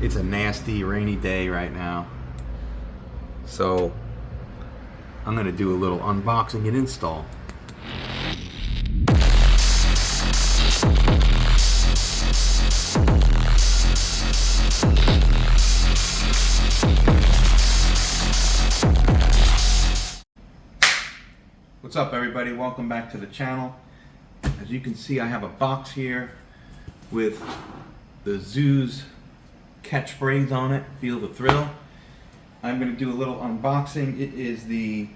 It's a nasty rainy day right now, so I'm gonna do a little unboxing and install. What's up, everybody? Welcome back to the channel. As you can see, I have a box here with the Zooz catchphrase on it, Feel the Thrill. I'm going to do a little unboxing. It is the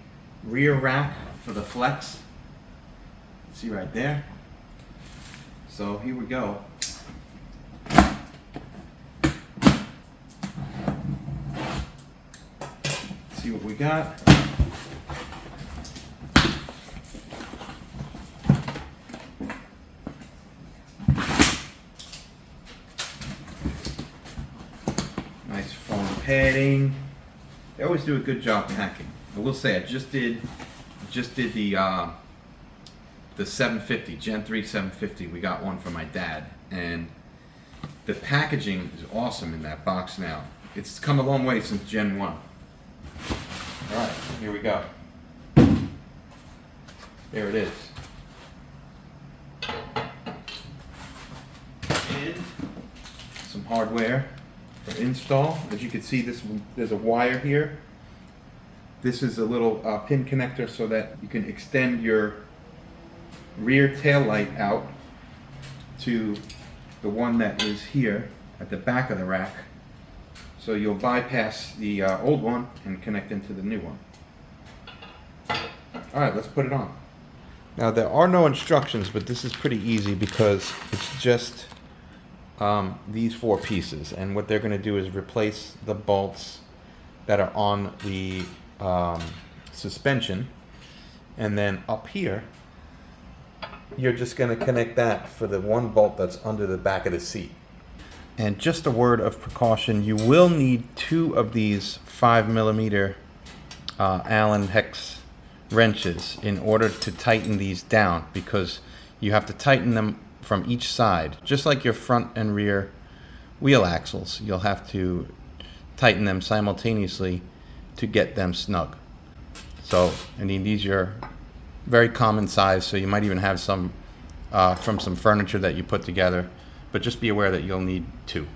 rear rack for the Flex. See right there. So here we go. See what we got. Nice foam padding. They always do a good job packing. I will say I just did the 750, Gen 3 750. We got one for my dad, and the packaging is awesome in that box now. It's come a long way since Gen 1. Alright, here we go. There it is. And some hardware for install. As you can see, there's a wire here. This is a little pin connector so that you can extend your rear tail light out to the one that is here at the back of the rack. So you'll bypass the old one and connect into the new one. Alright, let's put it on. Now there are no instructions, but this is pretty easy because it's just these four pieces, and what they're going to do is replace the bolts that are on the suspension, and then up here you're just going to connect that for the one bolt that's under the back of the seat. And just a word of precaution, you will need two of these 5mm Allen hex wrenches in order to tighten these down, because you have to tighten them from each side, just like your front and rear wheel axles. You'll have to tighten them simultaneously to get them snug. So, I mean, these are very common size, so you might even have some from some furniture that you put together, but just be aware that you'll need two.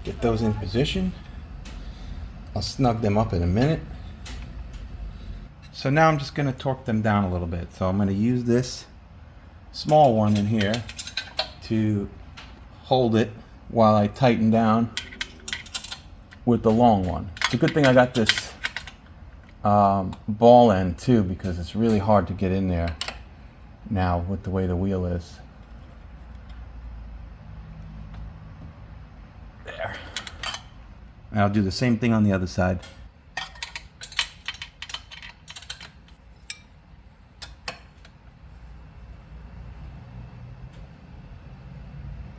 Get those in position. I'll snug them up in a minute. So now I'm just going to torque them down a little bit. So I'm going to use this small one in here to hold it while I tighten down with the long one. It's a good thing I got this ball end too, because it's really hard to get in there now with the way the wheel is. There. And I'll do the same thing on the other side.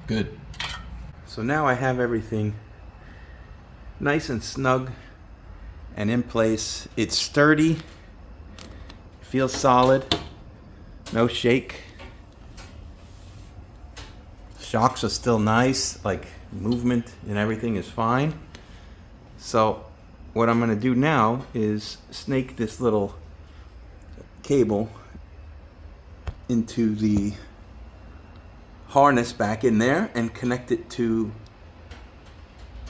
Good. So now I have everything nice and snug and in place. It's sturdy, feels solid, no shake. Shocks are still nice, like movement and everything is fine. So what I'm going to do now is snake this little cable into the harness back in there and connect it to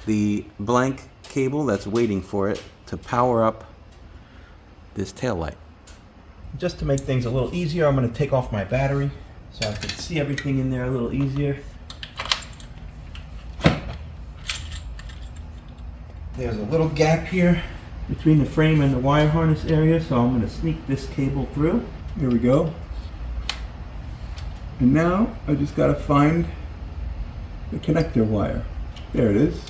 the blank cable that's waiting for it to power up this tail light. Just to make things a little easier, I'm going to take off my battery so I can see everything in there a little easier. There's a little gap here between the frame and the wire harness area, so I'm going to sneak this cable through. Here we go. And now I just got to find the connector wire. There it is.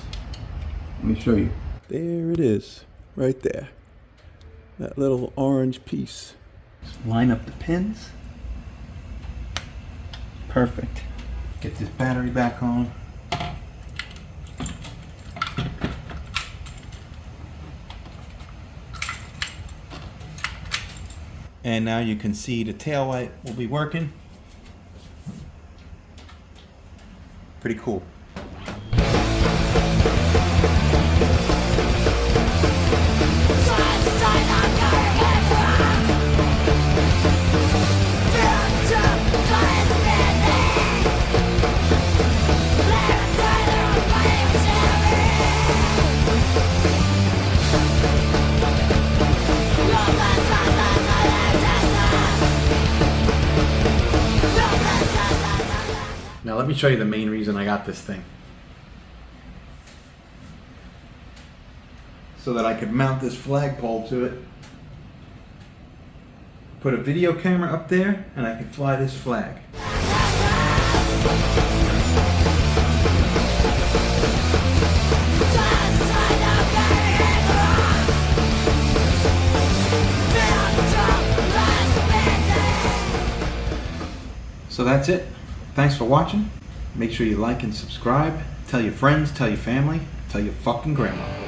Let me show you. There it is, right there. That little orange piece. Just line up the pins. Perfect. Get this battery back on. And now you can see the tail light will be working. Pretty cool. Now let me show you the main reason I got this thing. So that I could mount this flagpole to it. Put a video camera up there and I can fly this flag. So that's it. Thanks for watching. Make sure you like and subscribe. Tell your friends, tell your family, tell your fucking grandma.